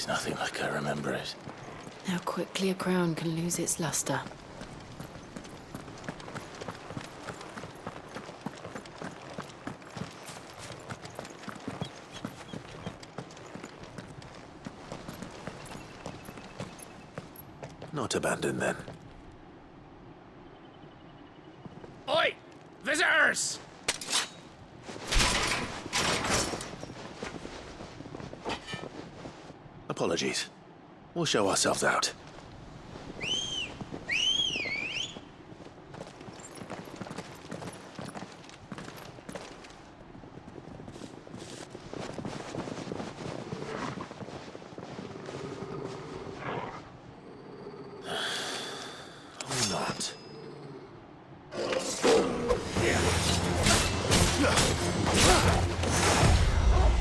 It's nothing like I remember it. How quickly a crown can lose its luster. Not abandoned, then. Oi! Visitors! Apologies. We'll show ourselves out. Or not.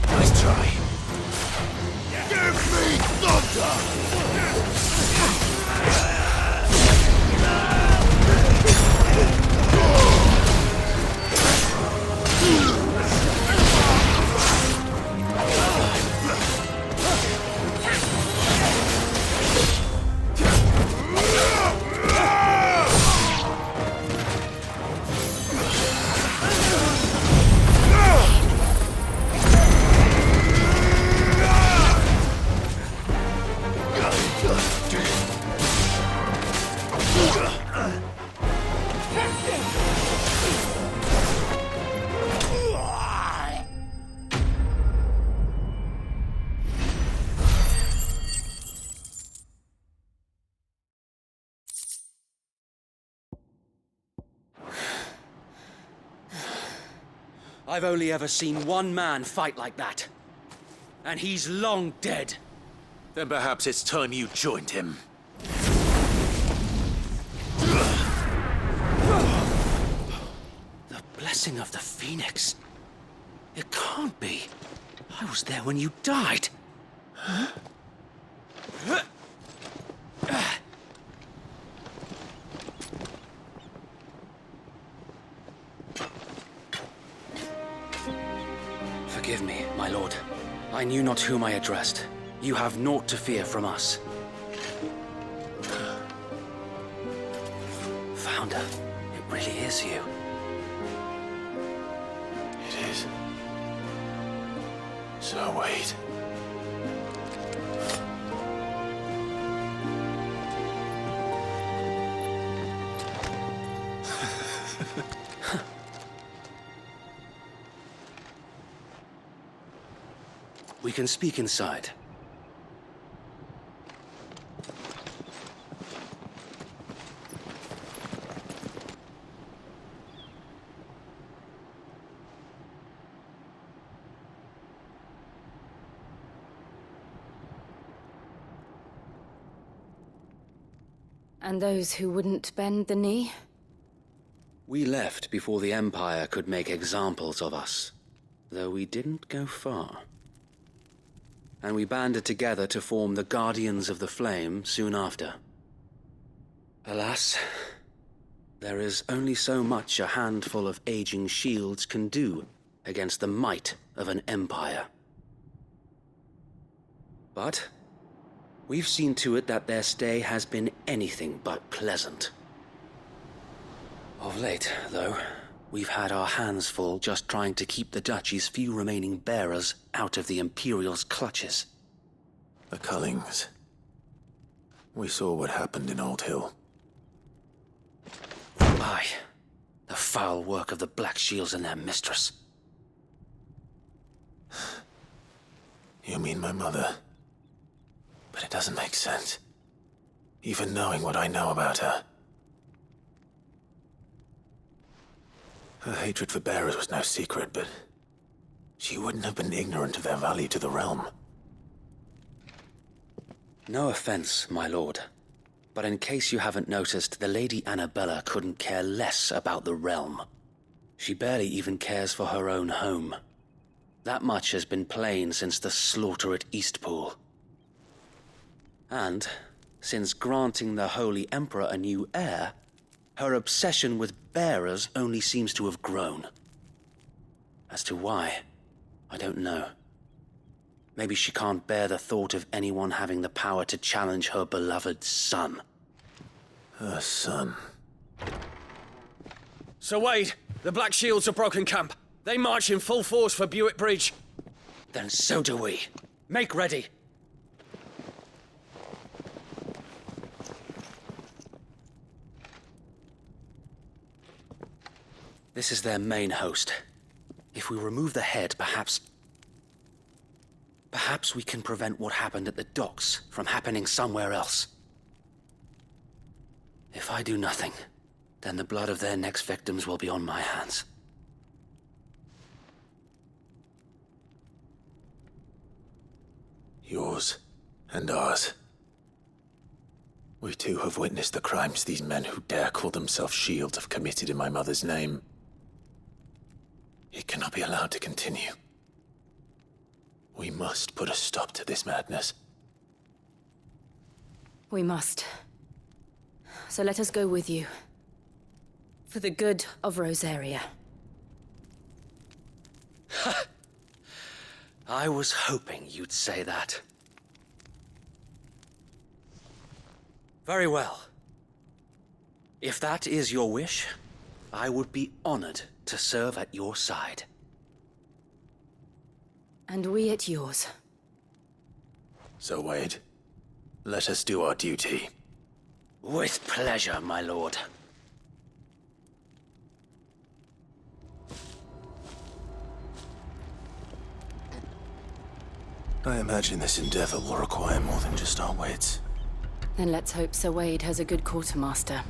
Nice try. Give me thunder! I've only ever seen one man fight like that. And he's long dead. Then perhaps it's time you joined him. The blessing of the Phoenix. It can't be. I was there when you died. Forgive me, my lord. I knew not whom I addressed. You have naught to fear from us. Founder, it really is you. It is. So wait. We can speak inside. And those who wouldn't bend the knee? We left before the Empire could make examples of us, though we didn't go far. And we banded together to form the Guardians of the Flame soon after. Alas, there is only so much a handful of aging shields can do against the might of an empire. But we've seen to it that their stay has been anything but pleasant. Of late, though, we've had our hands full just trying to keep the Duchy's few remaining bearers out of the Imperial's clutches. The Cullings. We saw what happened in Old Hill. Aye, the foul work of the Black Shields and their mistress. You mean my mother? But it doesn't make sense. Even knowing what I know about her. Her hatred for bearers was no secret, but she wouldn't have been ignorant of their value to the realm. No offense, my lord, but in case you haven't noticed, the Lady Annabella couldn't care less about the realm. She barely even cares for her own home. That much has been plain since the slaughter at Eastpool. And, since granting the Holy Emperor a new heir, her obsession with bearers only seems to have grown. As to why, I don't know. Maybe she can't bear the thought of anyone having the power to challenge her beloved son. Her son. Sir Wade, the Black Shields have broken camp. They march in full force for Buick Bridge. Then so do we. Make ready. This is their main host. If we remove the head, perhaps we can prevent what happened at the docks from happening somewhere else. If I do nothing, then the blood of their next victims will be on my hands. Yours and ours. We too have witnessed the crimes these men who dare call themselves Shield have committed in my mother's name. It cannot be allowed to continue. We must put a stop to this madness. We must. So let us go with you. For the good of Rosaria. I was hoping you'd say that. Very well. If that is your wish, I would be honored to serve at your side. And we at yours. So, Wade, let us do our duty. With pleasure, my lord. I imagine this endeavor will require more than just our wits. Then let's hope Sir Wade has a good quartermaster.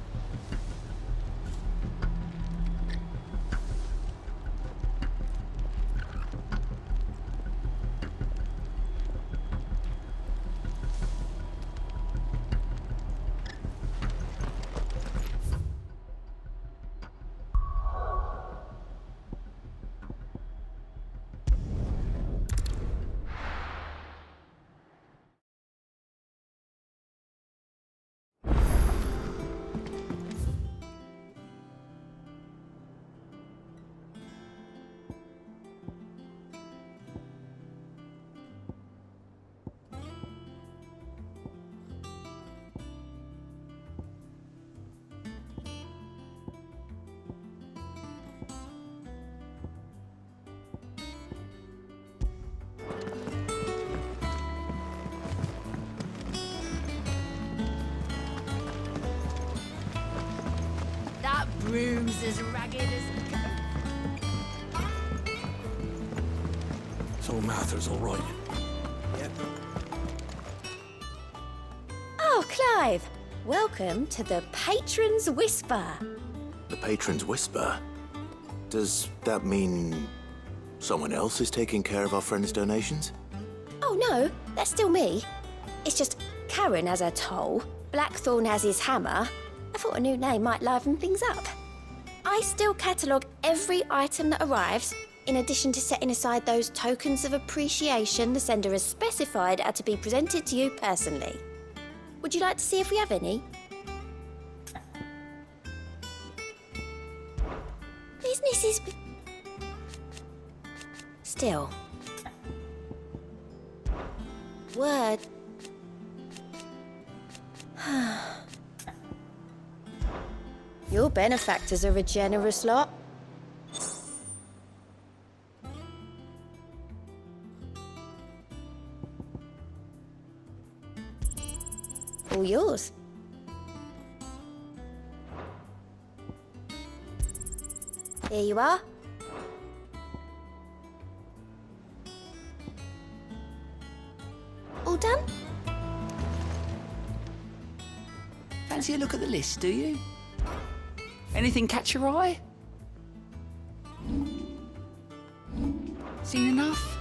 That broom's as ragged as a goat. So Martha's all right. Oh, Clive! Welcome to the Patron's Whisper. The Patron's Whisper? Does that mean someone else is taking care of our friend's donations? Oh no, that's still me. It's just Karen has her toll, Blackthorn has his hammer. I thought a new name might liven things up. I still catalogue every item that arrives, in addition to setting aside those tokens of appreciation the sender has specified are to be presented to you personally. Would you like to see if we have any? Business is... Still. Word. Your benefactors are a generous lot. All yours. Here you are. All done? Fancy a look at the list, do you? Anything catch your eye? Seen enough?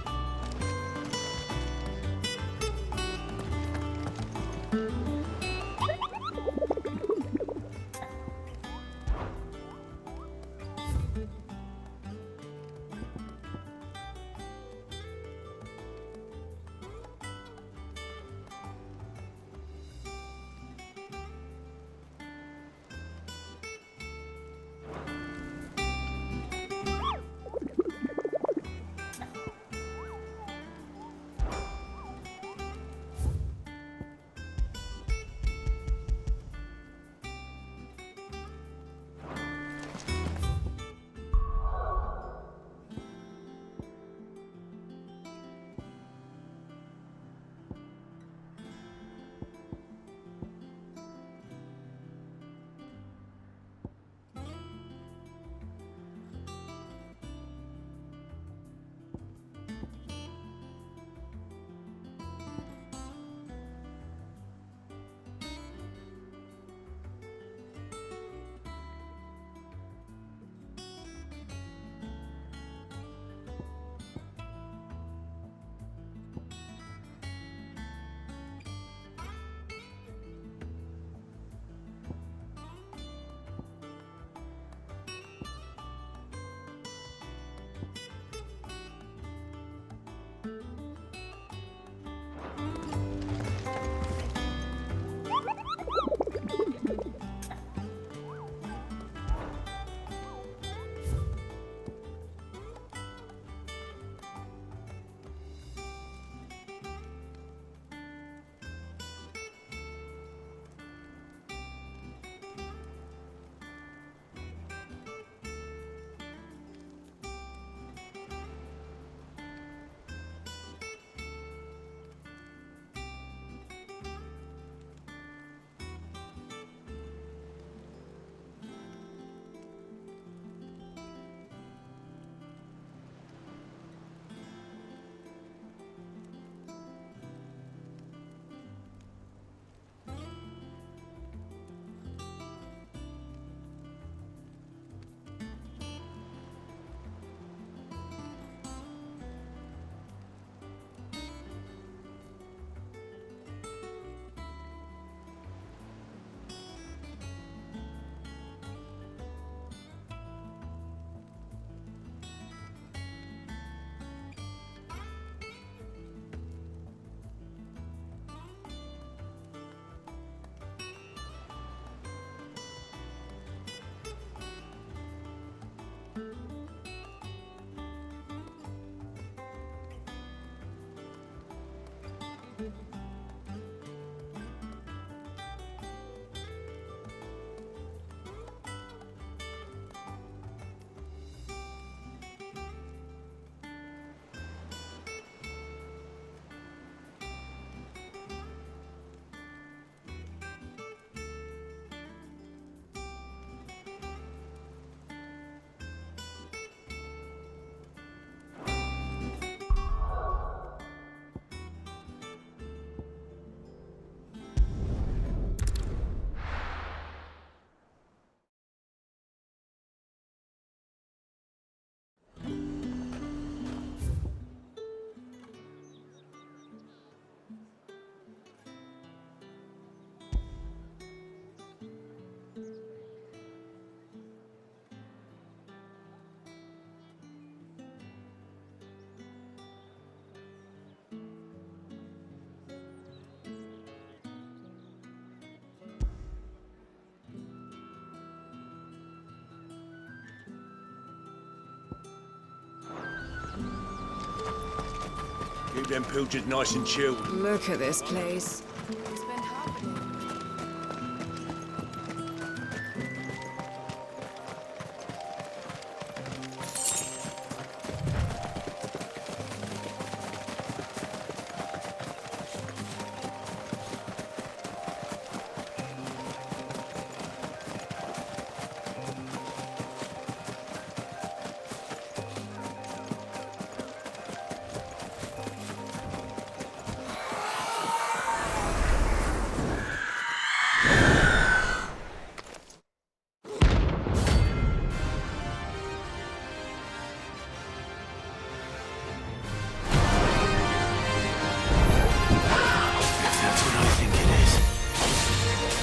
Keep them pilchards nice and chilled. Look at this place.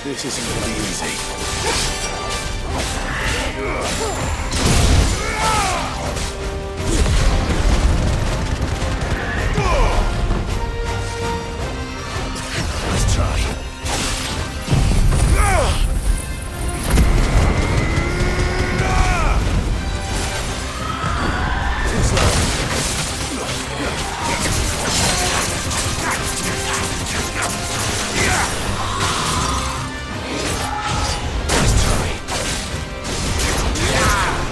This isn't gonna be easy. Let's try. Too slow. Let's try.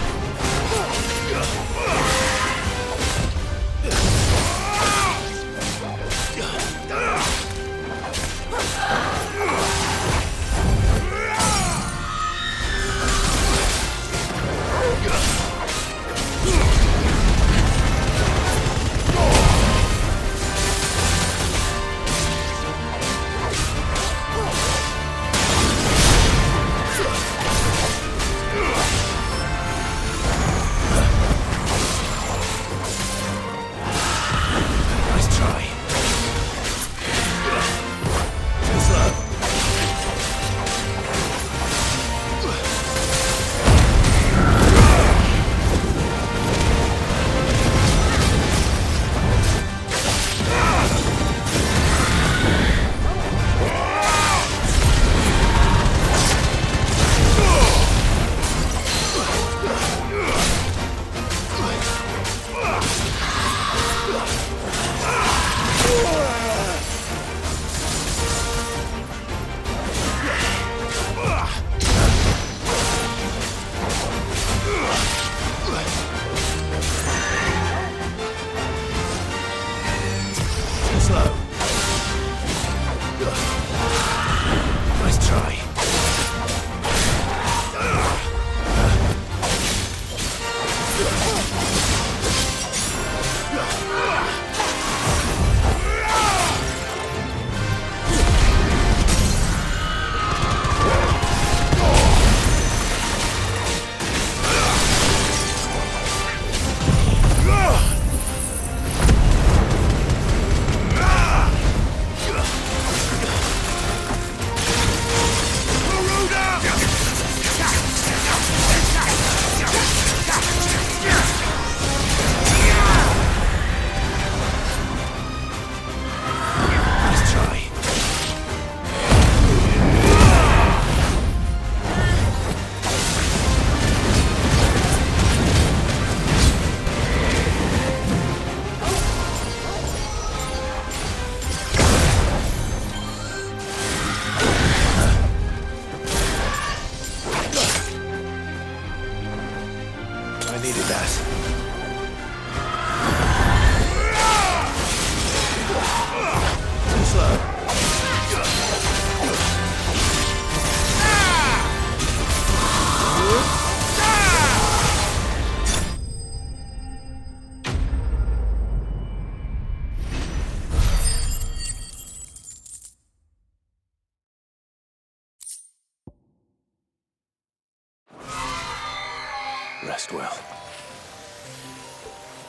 last well.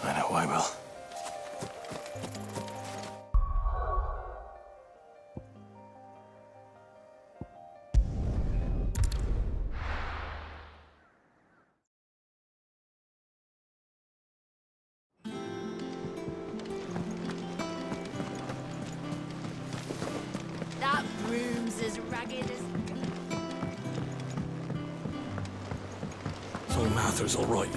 I know I will. That room's as ragged as... So Mather's all right.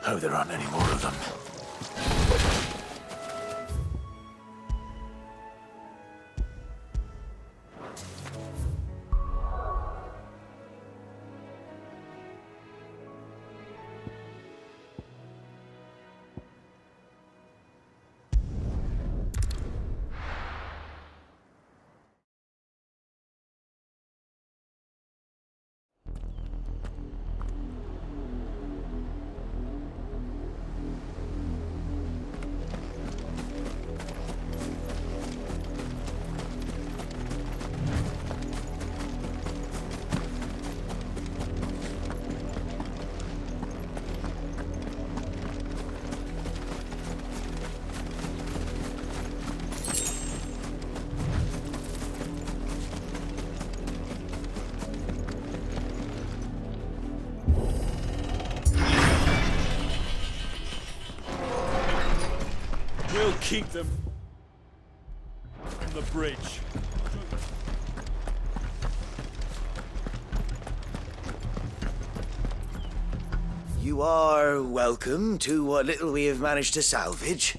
Hope there aren't any more of them. We'll keep them on the bridge. You are welcome to what little we have managed to salvage.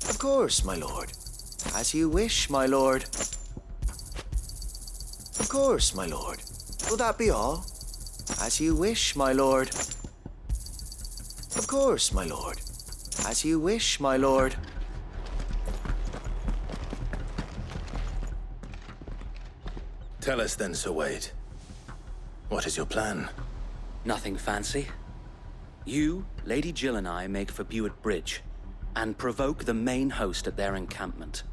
Of course, my lord. As you wish, my lord. Of course, my lord. Will that be all? As you wish, my lord. Of course, my lord. As you wish, my lord. Tell us then, Sir Wade. What is your plan? Nothing fancy. You, Lady Jill and I make for Buett Bridge and provoke the main host at their encampment.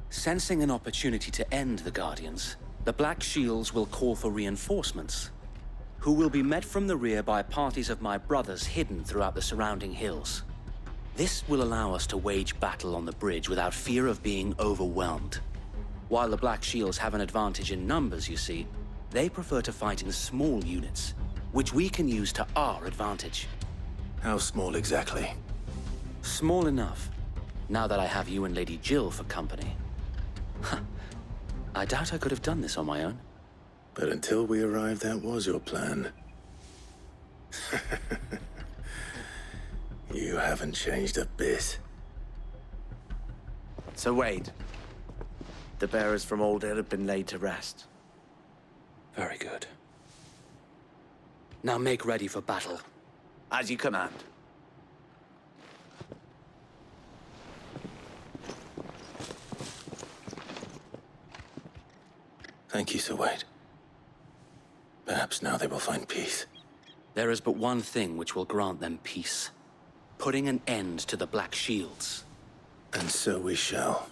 Sensing an opportunity to end the Guardians, the Black Shields will call for reinforcements, who will be met from the rear by parties of my brothers hidden throughout the surrounding hills. This will allow us to wage battle on the bridge without fear of being overwhelmed. While the Black Shields have an advantage in numbers, you see, they prefer to fight in small units, which we can use to our advantage. How small exactly? Small enough, now that I have you and Lady Jill for company. I doubt I could have done this on my own. But until we arrived, that was your plan. You haven't changed a bit. Sir Wade, the bearers from Aldale have been laid to rest. Very good. Now make ready for battle. As you command. Thank you, Sir Wade. Perhaps now they will find peace. There is but one thing which will grant them peace. Putting an end to the Black Shields. And so we shall.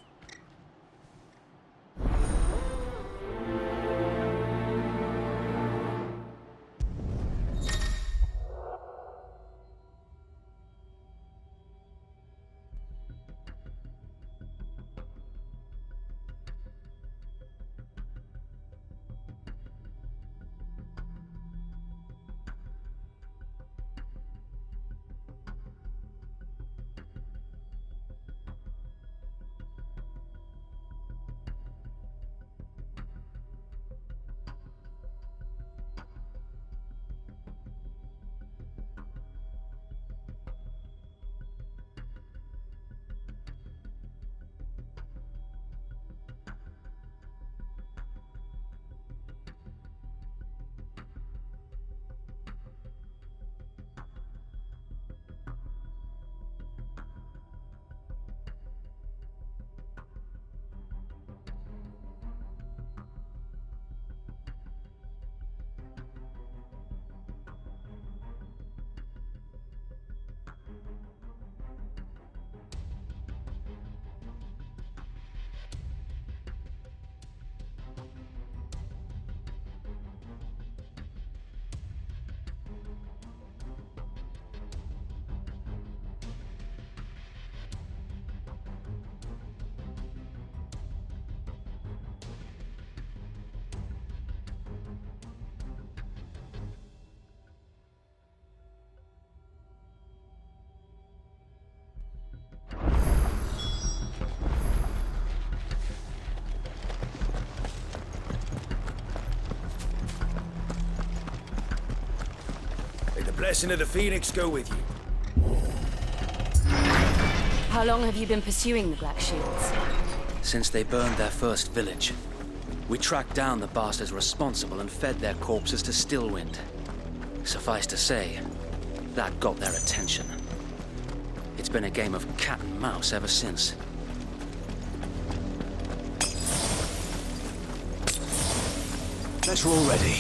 blessing of the Phoenix go with you. How long have you been pursuing the Black Shields? Since they burned their first village, we tracked down the bastards responsible and fed their corpses to Stillwind. Suffice to say, that got their attention. It's been a game of cat and mouse ever since. Better already.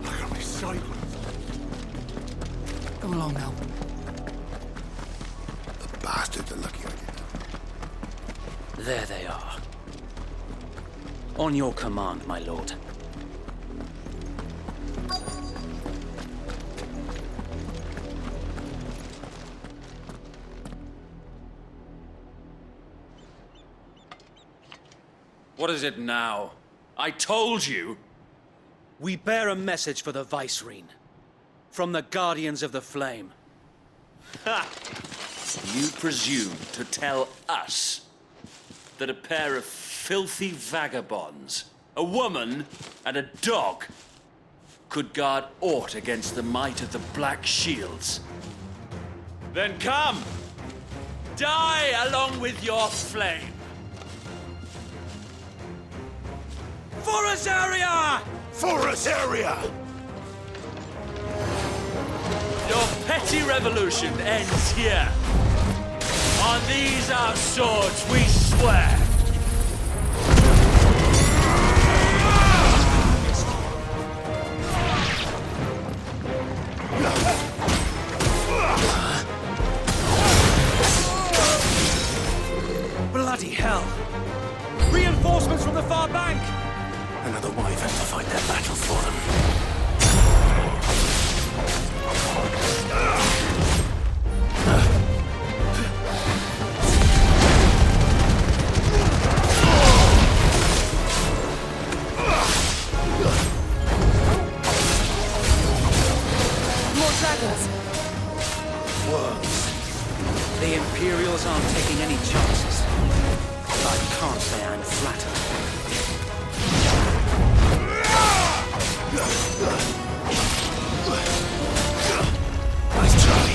Look at me silent. Come along now. The bastards are lucky I did. There they are. On your command, my lord. What is it now? I told you! We bear a message for the Vicereine. From the Guardians of the Flame. Ha! You presume to tell us that a pair of filthy vagabonds, a woman and a dog, could guard aught against the might of the Black Shields? Then come! Die along with your flame! For Azaria! For Azaria! Your petty revolution ends here. On these our swords we swear. Bloody hell! Reinforcements from the far bank! Another wyvern to fight their battle for them. More dragons! The Imperials aren't taking any chances. I can't say I'm flattered. Nice try.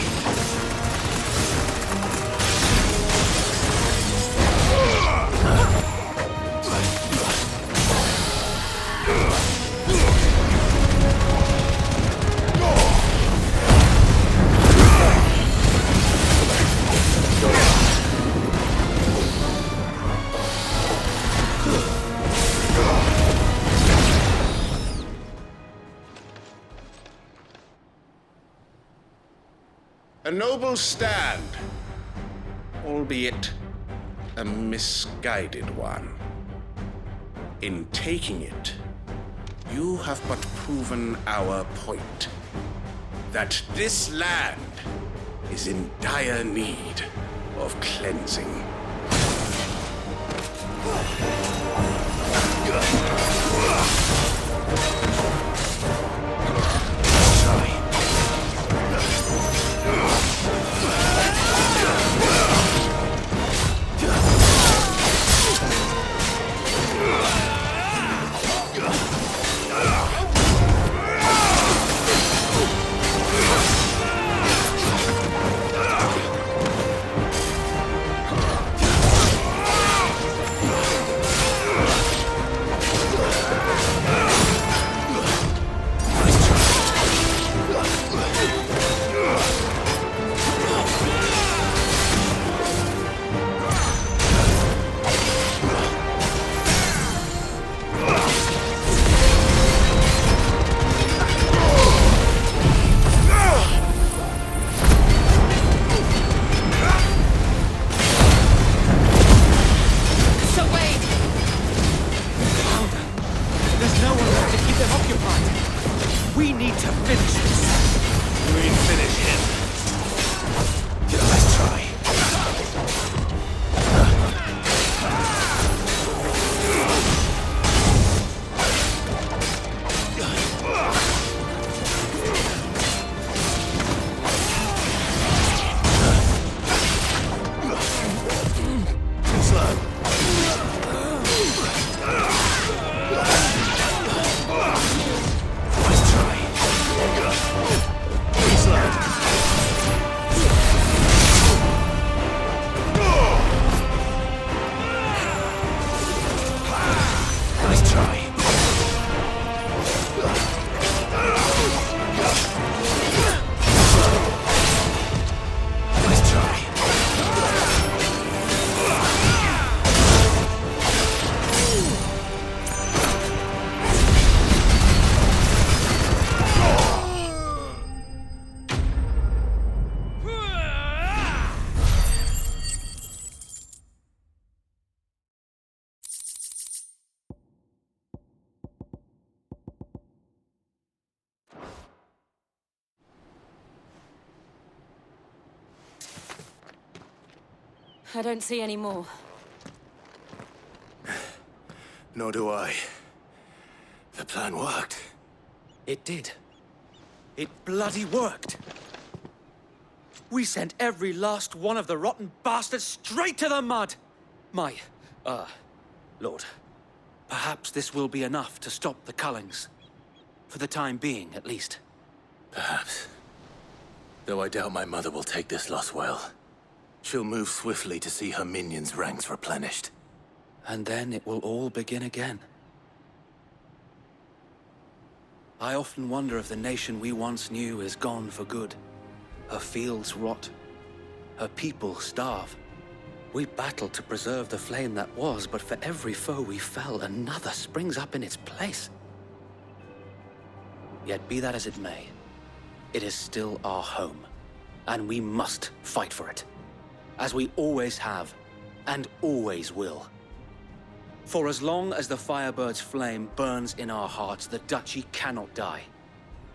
A noble stand, albeit a misguided one. In taking it, you have but proven our point. That this land is in dire need of cleansing. We need to finish this. We finish him. Let's try. Slow. I don't see any more. Nor do I. The plan worked. It did. It bloody worked. We sent every last one of the rotten bastards straight to the mud! Lord, perhaps this will be enough to stop the Cullings. For the time being, at least. Perhaps. Though I doubt my mother will take this loss well. She'll move swiftly to see her minions' ranks replenished. And then it will all begin again. I often wonder if the nation we once knew is gone for good. Her fields rot. Her people starve. We battled to preserve the flame that was, but for every foe we fell, another springs up in its place. Yet be that as it may, it is still our home, and we must fight for it, as we always have, and always will. For as long as the Firebird's flame burns in our hearts, the Duchy cannot die,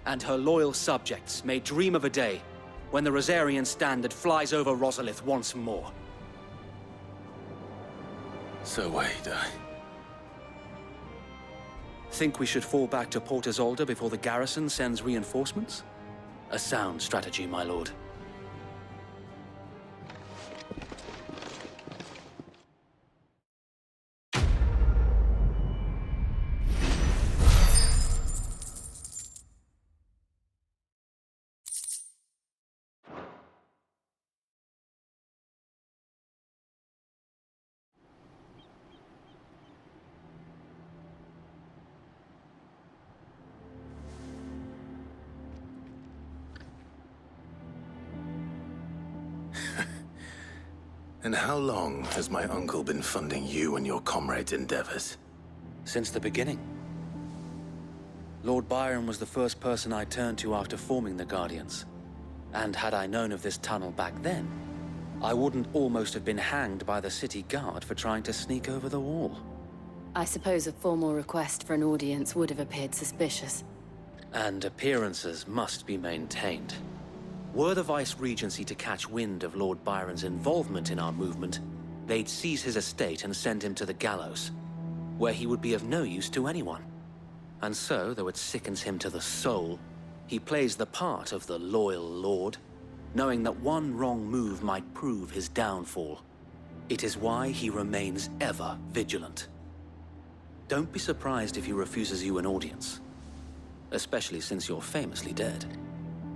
and her loyal subjects may dream of a day when the Rosarian standard flies over Rosalith once more. So wait, Think we should fall back to Port Isolde before the garrison sends reinforcements? A sound strategy, my lord. And how long has my uncle been funding you and your comrades' endeavors? Since the beginning. Lord Byron was the first person I turned to after forming the Guardians. And had I known of this tunnel back then, I wouldn't almost have been hanged by the city guard for trying to sneak over the wall. I suppose a formal request for an audience would have appeared suspicious. And appearances must be maintained. Were the Vice-Regency to catch wind of Lord Byron's involvement in our movement, they'd seize his estate and send him to the gallows, where he would be of no use to anyone. And so, though it sickens him to the soul, he plays the part of the loyal lord, knowing that one wrong move might prove his downfall. It is why he remains ever vigilant. Don't be surprised if he refuses you an audience, especially since you're famously dead.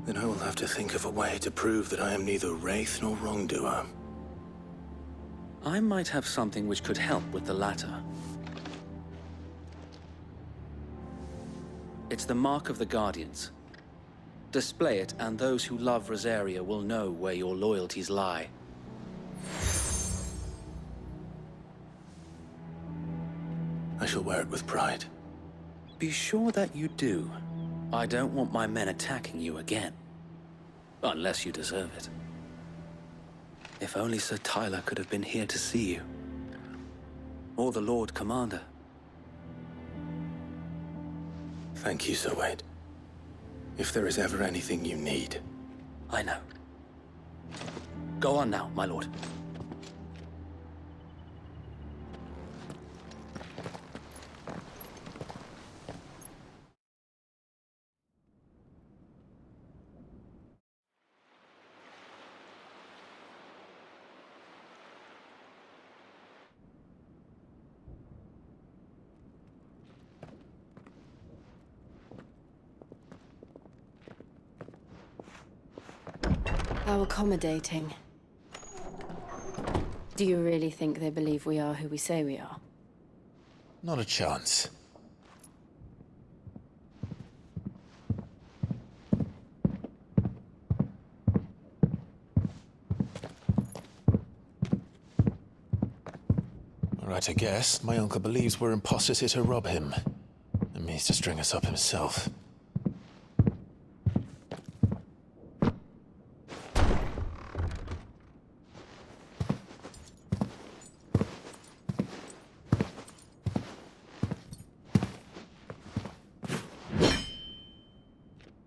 Then I will have to think of a way to prove that I am neither wraith nor wrongdoer. I might have something which could help with the latter. It's the mark of the Guardians. Display it, and those who love Rosaria will know where your loyalties lie. I shall wear it with pride. Be sure that you do. I don't want my men attacking you again. Unless you deserve it. If only Sir Tyler could have been here to see you. Or the Lord Commander. Thank you, Sir Wade. If there is ever anything you need. I know. Go on now, my lord. How accommodating. Do you really think they believe we are who we say we are? Not a chance. Right, I guess. My uncle believes we're imposters here to rob him. And means to string us up himself.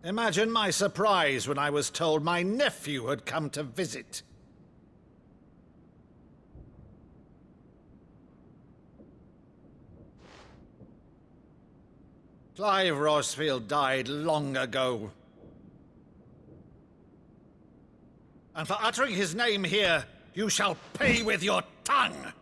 Imagine my surprise when I was told my nephew had come to visit. Clive Rosfield died long ago. And for uttering his name here, you shall pay with your tongue!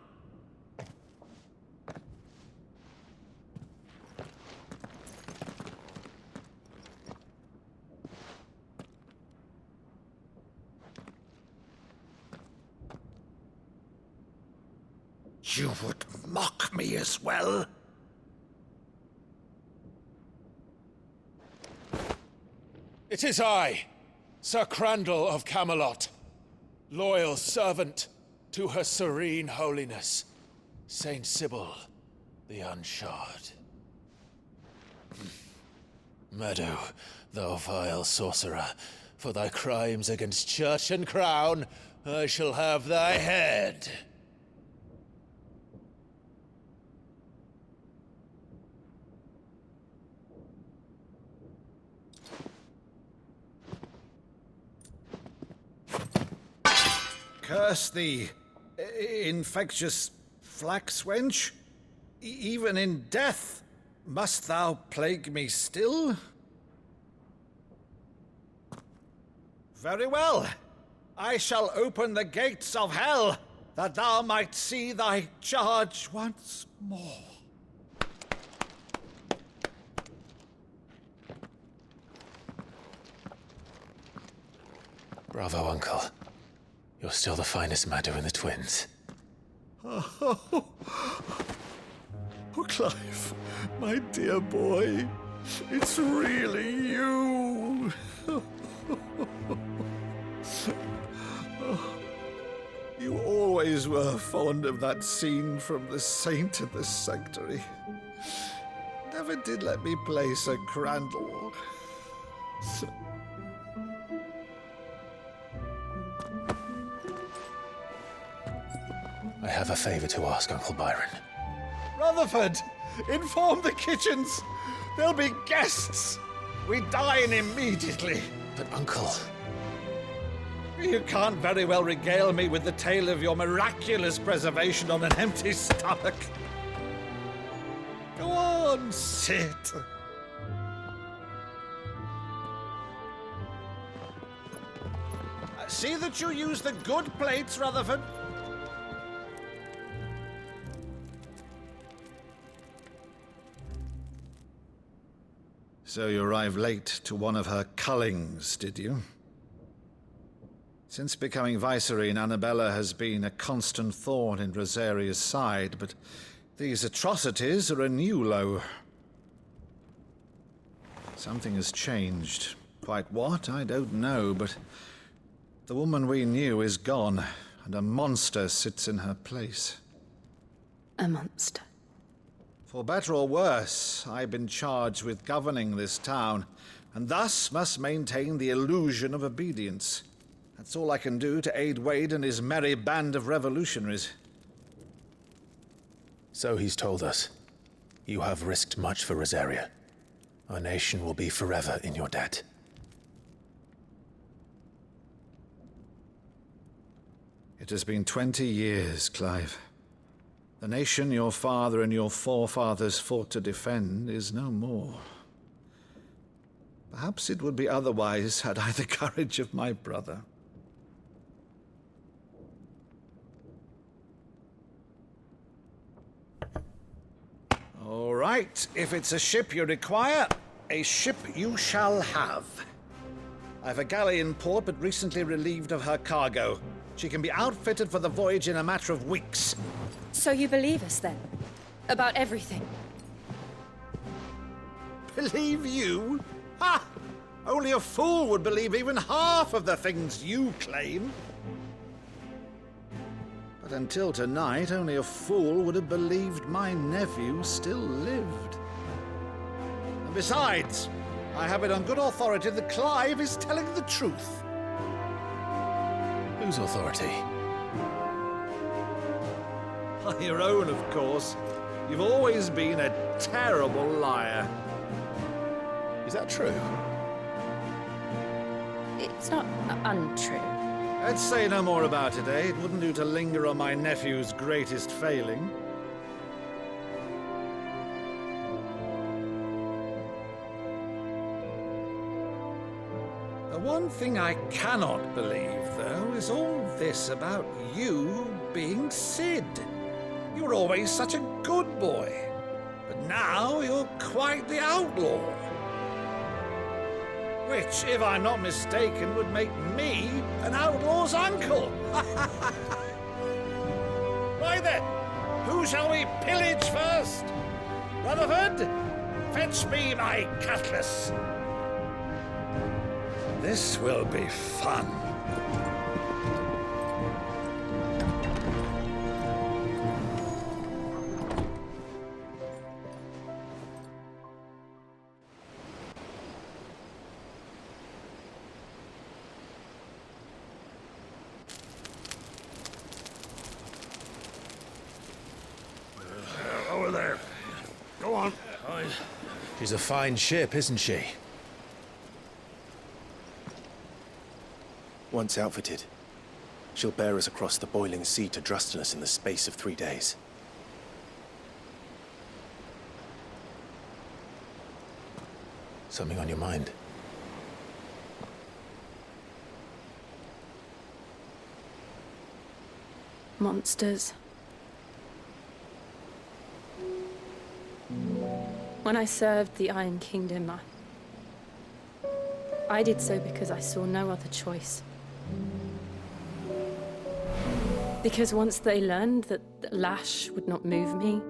You would mock me as well? It is I, Sir Crandall of Camelot, loyal servant to her serene holiness, Saint Sybil the Unshod. Meadow, thou vile sorcerer, for thy crimes against church and crown, I shall have thy head. Curse thee, infectious flax wench. Even in death, must thou plague me still? Very well. I shall open the gates of hell, that thou might see thy charge once more. Bravo, Uncle. You're still the finest Meadow in the twins. Oh, Clive, my dear boy, it's really you. You always were fond of that scene from The Saint in the Sanctuary. Never did let me play Sir Crandall. I have a favor to ask, Uncle Byron. Rutherford, inform the kitchens. There'll be guests. We dine immediately. But, Uncle... You can't very well regale me with the tale of your miraculous preservation on an empty stomach. Go on, sit. See that you use the good plates, Rutherford. So you arrived late to one of her cullings, did you? Since becoming Vicereine, Annabella has been a constant thorn in Rosaria's side, but these atrocities are a new low. Something has changed. Quite what, I don't know, but the woman we knew is gone, and a monster sits in her place. A monster. For better or worse, I've been charged with governing this town, and thus must maintain the illusion of obedience. That's all I can do to aid Wade and his merry band of revolutionaries. So he's told us. You have risked much for Rosaria. Our nation will be forever in your debt. It has been 20 years, Clive. The nation your father and your forefathers fought to defend is no more. Perhaps it would be otherwise had I the courage of my brother. All right, if it's a ship you require, a ship you shall have. I've a galley in port, but recently relieved of her cargo. She can be outfitted for the voyage in a matter of weeks. So you believe us, then? About everything? Believe you? Ha! Only a fool would believe even half of the things you claim. But until tonight, only a fool would have believed my nephew still lived. And besides, I have it on good authority that Clive is telling the truth. Whose authority? Your own, of course. You've always been a terrible liar. Is that true? It's not untrue. Let's say no more about it, eh? It wouldn't do to linger on my nephew's greatest failing. The one thing I cannot believe, though, is all this about you being Sid. You were always such a good boy, but now you're quite the outlaw. Which, if I'm not mistaken, would make me an outlaw's uncle. Right then, who shall we pillage first? Rutherford, fetch me my cutlass. This will be fun. Over there. Go on. She's a fine ship, isn't she? Once outfitted, she'll bear us across the boiling sea to Drustinus in the space of 3 days. Something on your mind? Monsters. When I served the Iron Kingdom, I did so because I saw no other choice. Because once they learned that the lash would not move me,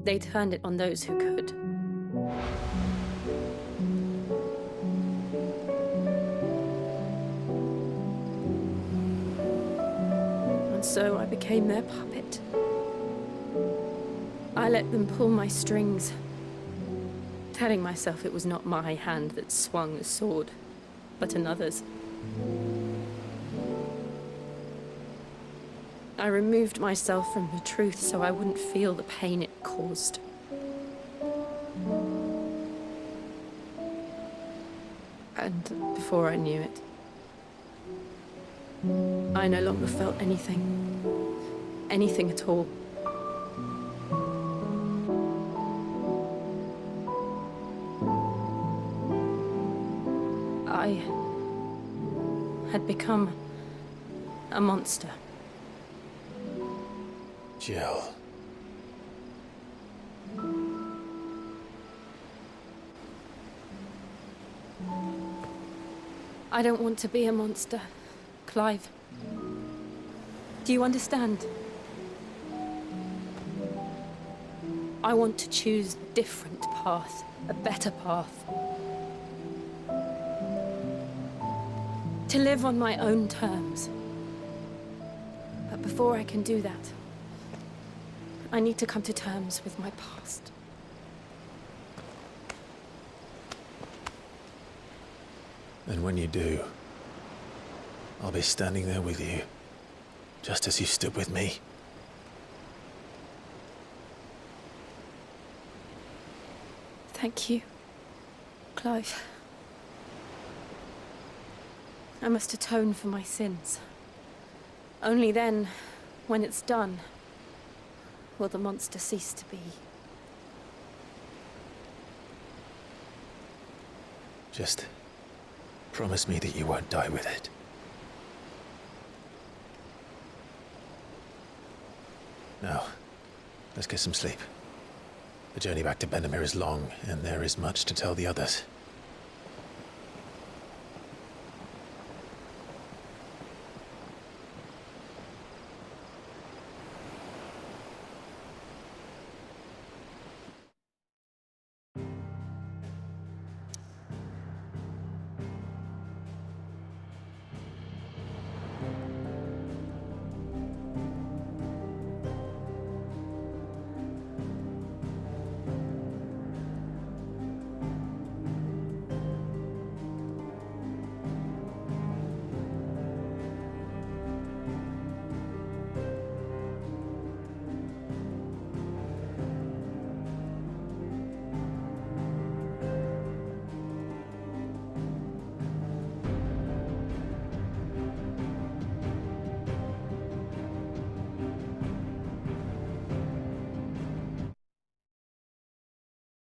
they turned it on those who could. And so I became their puppet. I let them pull my strings, telling myself it was not my hand that swung the sword, but another's. I removed myself from the truth so I wouldn't feel the pain it caused. And before I knew it, I no longer felt anything. Anything at all. I had become a monster. Jill. I don't want to be a monster, Clive. Do you understand? I want to choose a different path, a better path. To live on my own terms. But before I can do that, I need to come to terms with my past. And when you do, I'll be standing there with you, just as you stood with me. Thank you, Clive. I must atone for my sins. Only then, when it's done, will the monster cease to be. Just promise me that you won't die with it. Now, let's get some sleep. The journey back to Benamir is long, and there is much to tell the others.